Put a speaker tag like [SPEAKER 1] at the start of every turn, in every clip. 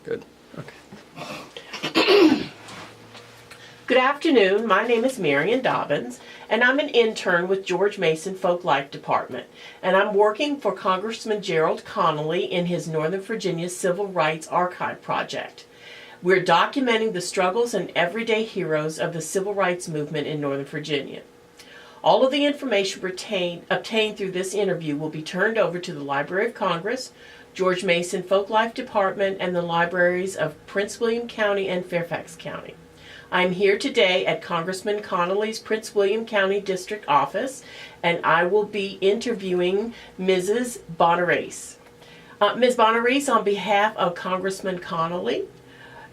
[SPEAKER 1] Good.
[SPEAKER 2] Okay. Good afternoon. My name is Marion Dobbins, and I'm an intern with George Mason Folk Life Department. And I'm working for Congressman Gerald Connolly in his Northern Virginia Civil Rights Archive project. We're documenting the struggles and everyday heroes of the civil rights movement in Northern Virginia. All of the information obtained through this interview will be turned over to the Library of Congress, George Mason Folk Life Department, and the libraries of Prince William County and Fairfax County. I'm here today at Congressman Connolly's Prince William County District Office, and I will be interviewing Mrs. Baginise. Ms. Baginise, on behalf of Congressman Connolly,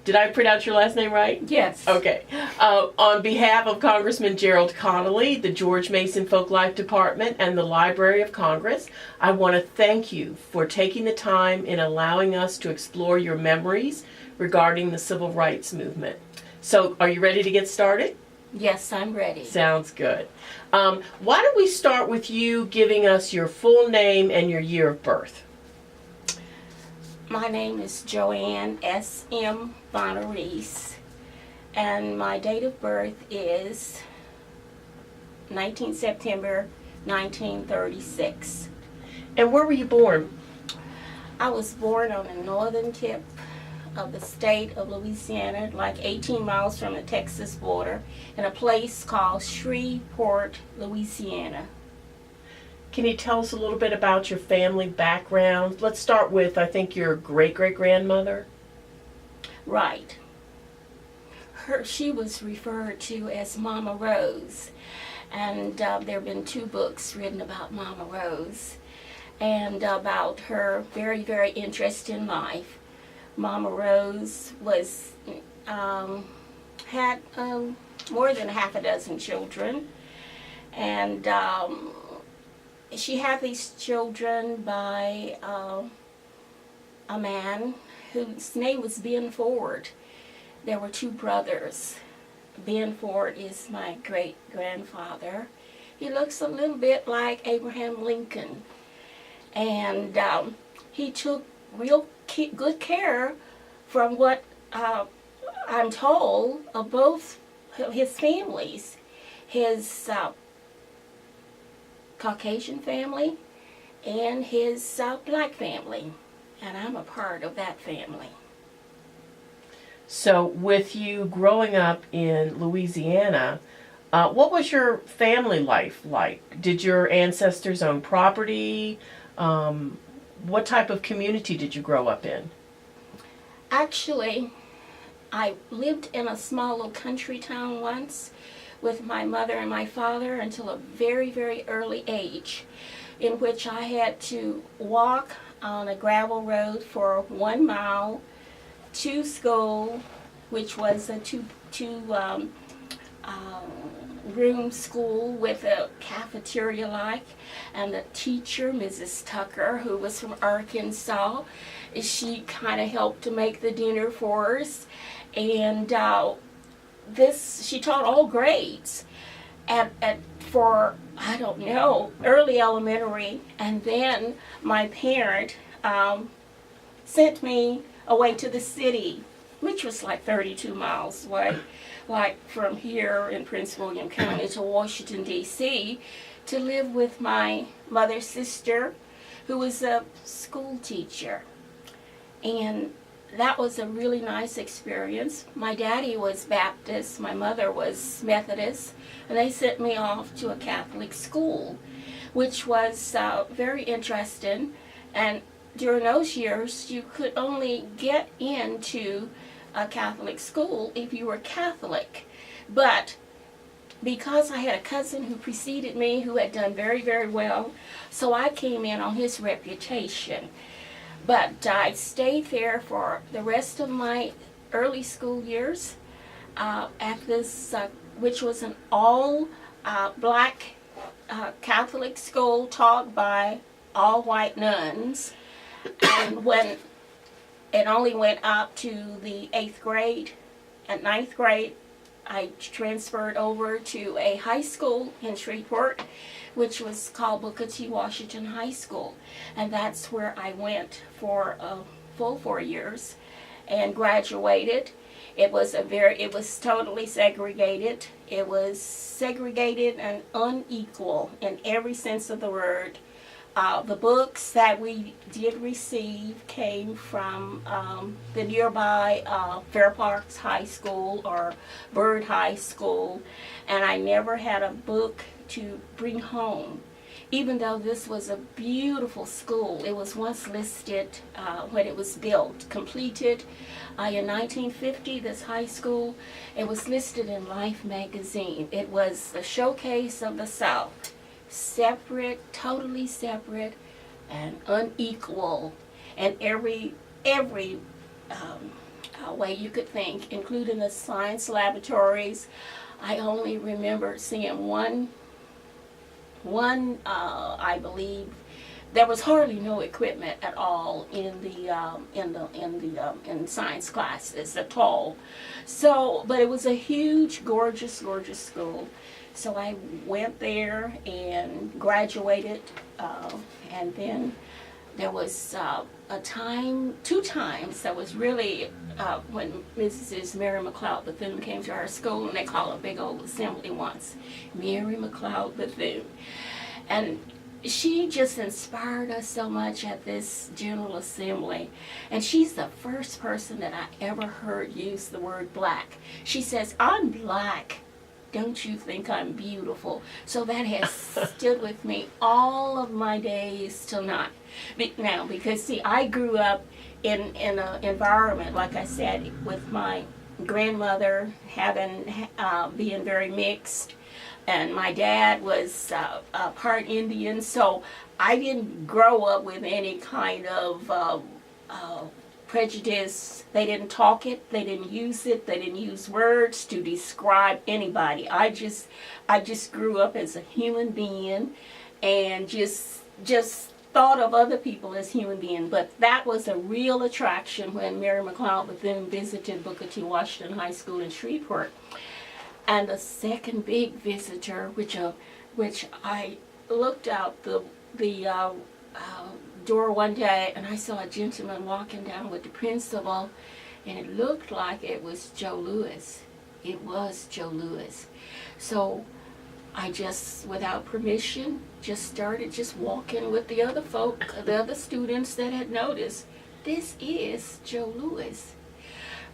[SPEAKER 2] did I pronounce your last name right?
[SPEAKER 3] Yes.
[SPEAKER 2] Okay. On behalf of Congressman Gerald Connolly, the George Mason Folk Life Department, and the Library of Congress, I want to thank you for taking the time in allowing us to explore your memories regarding the civil rights movement. So, are you ready to get started?
[SPEAKER 3] Yes, I'm ready.
[SPEAKER 2] Sounds good. Why don't we start with you giving us your full name and your year of birth?
[SPEAKER 3] My name is Joann S.M. Baginise, and my date of birth is 19 September 1936.
[SPEAKER 2] And where were you born?
[SPEAKER 3] I was born on the northern tip of the state of Louisiana, like 18 miles from the Texas border, in a place called Shreveport, Louisiana.
[SPEAKER 2] Can you tell us a little bit about your family background? Let's start with, I think, your great-great-grandmother.
[SPEAKER 3] Right. She was referred to as Mama Rose, and there have been 2 books written about Mama Rose and about her very, very interest in life. Mama Rose was had more than half a dozen children, and she had these children by a man whose name was Ben Ford. There were 2 brothers. Ben Ford is my great-grandfather. He looks a little bit like Abraham Lincoln, and he took real good care, from what I'm told, of both his families. His Caucasian family and his black family, and I'm a part of that family.
[SPEAKER 2] So with you growing up in Louisiana, what was your family life like? Did your ancestors own property? What type of community did you grow up in?
[SPEAKER 3] Actually, I lived in a small little country town once with my mother and my father until a very, very early age, in which I had to walk on a gravel road for 1 mile to school, which was a two-room school with a cafeteria-like, and the teacher, Mrs. Tucker, who was from Arkansas, she kind of helped to make the dinner for us, and she taught all grades for, I don't know, early elementary, and then my parent sent me away to the city, which was like 32 miles away, like from here in Prince William County to Washington, D.C., to live with my mother's sister, who was a school teacher. And that was a really nice experience. My daddy was Baptist, my mother was Methodist, and they sent me off to a Catholic school, which was very interesting. And during those years, you could only get into a Catholic school if you were Catholic. But because I had a cousin who preceded me who had done very, very well, so I came in on his reputation. But I stayed there for the rest of my early school years at this, which was an all-black Catholic school taught by all-white nuns. And when it only went up to the 8th grade, at 9th grade, I transferred over to a high school in Shreveport, which was called Booker T. Washington High School. And that's where I went for a full 4 years. and graduated. It was totally segregated. It was segregated and unequal in every sense of the word. The books that we did receive came from the nearby Fair Parks High School or Byrd High School, and I never had a book to bring home. Even though this was a beautiful school, it was once listed when it was built, completed in 1950, this high school. It was listed in Life magazine. It was the showcase of the South. Separate, totally separate, and unequal in every way you could think, including the science laboratories. I only remember seeing one. I believe there was hardly no equipment at all in science classes at all. So, but it was a huge, gorgeous school. So I went there and graduated, and then there was two times that was really when Mrs. Mary McLeod Bethune came to our school, and they called a big old assembly once, Mary McLeod Bethune. And she just inspired us so much at this General Assembly. And she's the first person that I ever heard use the word black. She says, "I'm black. Don't you think I'm beautiful?" So that has stood with me all of my days till now. Because see, I grew up in an environment, like I said, with my grandmother being very mixed, and my dad was part Indian. So I didn't grow up with any kind of prejudice. They didn't talk it, they didn't use it, they didn't use words to describe anybody. I just grew up as a human being and just thought of other people as human beings. But that was a real attraction when Mary McLeod Bethune visited Booker T. Washington High School in Shreveport. And the second big visitor, which I looked out the door one day, and I saw a gentleman walking down with the principal, and it looked like it was Joe Lewis. It was Joe Lewis. So I just, without permission, just started walking with the other the other students that had noticed, this is Joe Lewis.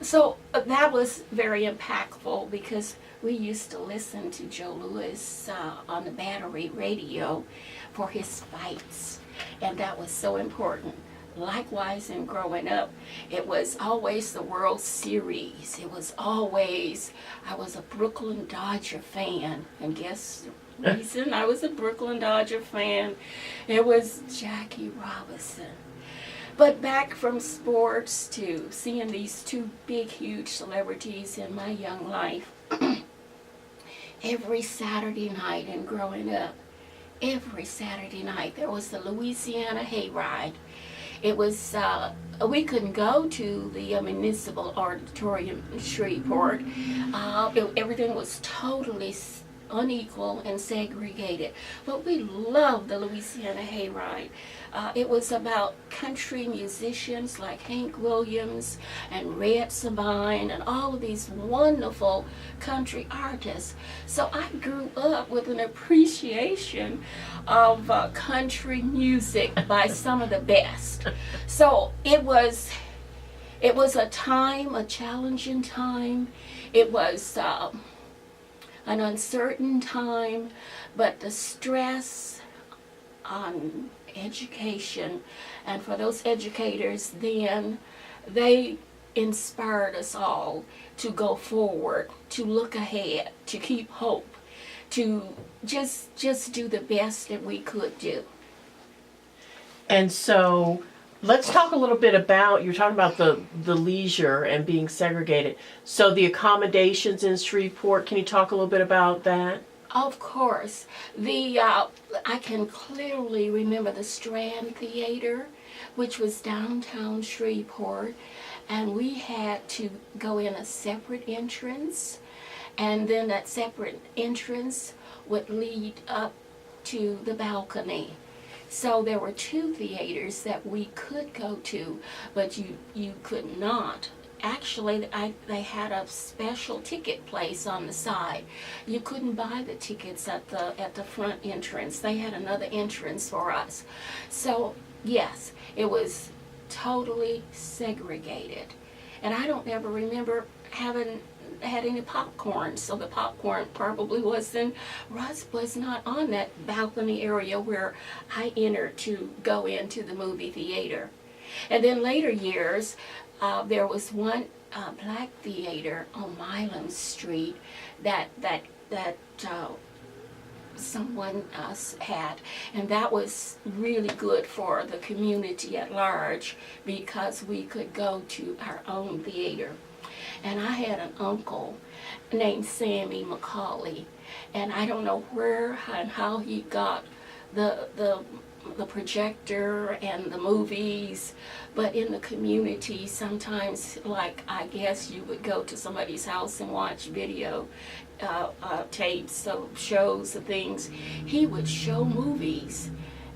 [SPEAKER 3] So that was very impactful because we used to listen to Joe Lewis on the Battery radio for his fights. And that was so important. Likewise, in growing up, it was always the World Series. It was always, I was a Brooklyn Dodger fan. And guess the reason I was a Brooklyn Dodger fan? It was Jackie Robinson. But back from sports to seeing these two big, huge celebrities in my young life, every Saturday night and growing up, every Saturday night there was the Louisiana Hayride. It was, we couldn't go to the municipal auditorium in Shreveport. Everything was totally unequal and segregated. But we loved the Louisiana Hayride. It was about country musicians like Hank Williams and Red Sabine and all of these wonderful country artists. So I grew up with an appreciation of country music by some of the best. So it was a time, a challenging time. It was an uncertain time, but the stress on education, and for those educators then, they inspired us all to go forward, to look ahead, to keep hope, to just do the best that we could do.
[SPEAKER 2] And so let's talk a little bit about, you're talking about the leisure and being segregated. So the accommodations in Shreveport, can you talk a little bit about that?
[SPEAKER 3] Of course. I can clearly remember the Strand Theater, which was downtown Shreveport, and we had to go in a separate entrance, and then that separate entrance would lead up to the balcony. So there were two theaters that we could go to, but you could not actually, they had a special ticket place on the side. You couldn't buy the tickets at the front entrance. They had another entrance for us. So yes, it was totally segregated. And I don't ever remember having had any popcorn, so the popcorn probably was not on that balcony area where I entered to go into the movie theater. And then later years, there was one black theater on Milam Street that someone else had, and that was really good for the community at large because we could go to our own theater. And I had an uncle named Sammy McCauley, and I don't know where and how he got the projector and the movies, but in the community sometimes, like, I guess you would go to somebody's house and watch video tapes of shows and things. He would show movies,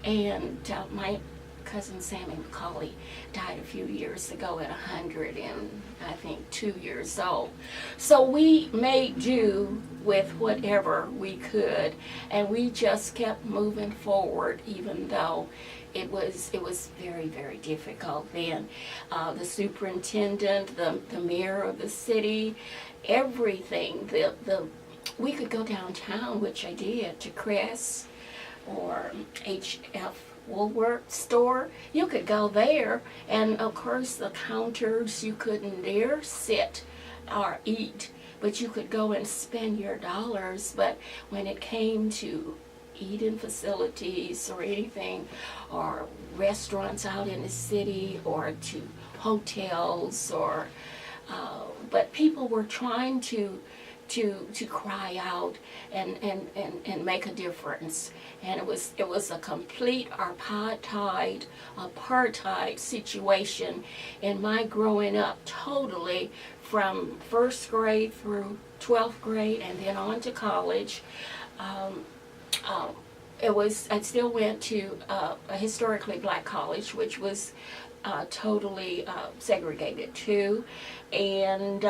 [SPEAKER 3] and my cousin Sammy McCauley died a few years ago at 102 years old. So we made do with whatever we could, and we just kept moving forward, even though it was very, very difficult then. The superintendent, the mayor of the city, everything. We could go downtown, which I did, to Crest or H.F. Woolworth store. You could go there, and of course the counters, you couldn't dare sit or eat, but you could go and spend your dollars. But when it came to eating facilities or anything, or restaurants out in the city, or to hotels, or but people were trying to cry out and make a difference. And it was a complete apartheid situation in my growing up, totally, from first grade through 12th grade and then on to college. I still went to a historically black college, which was totally segregated too, and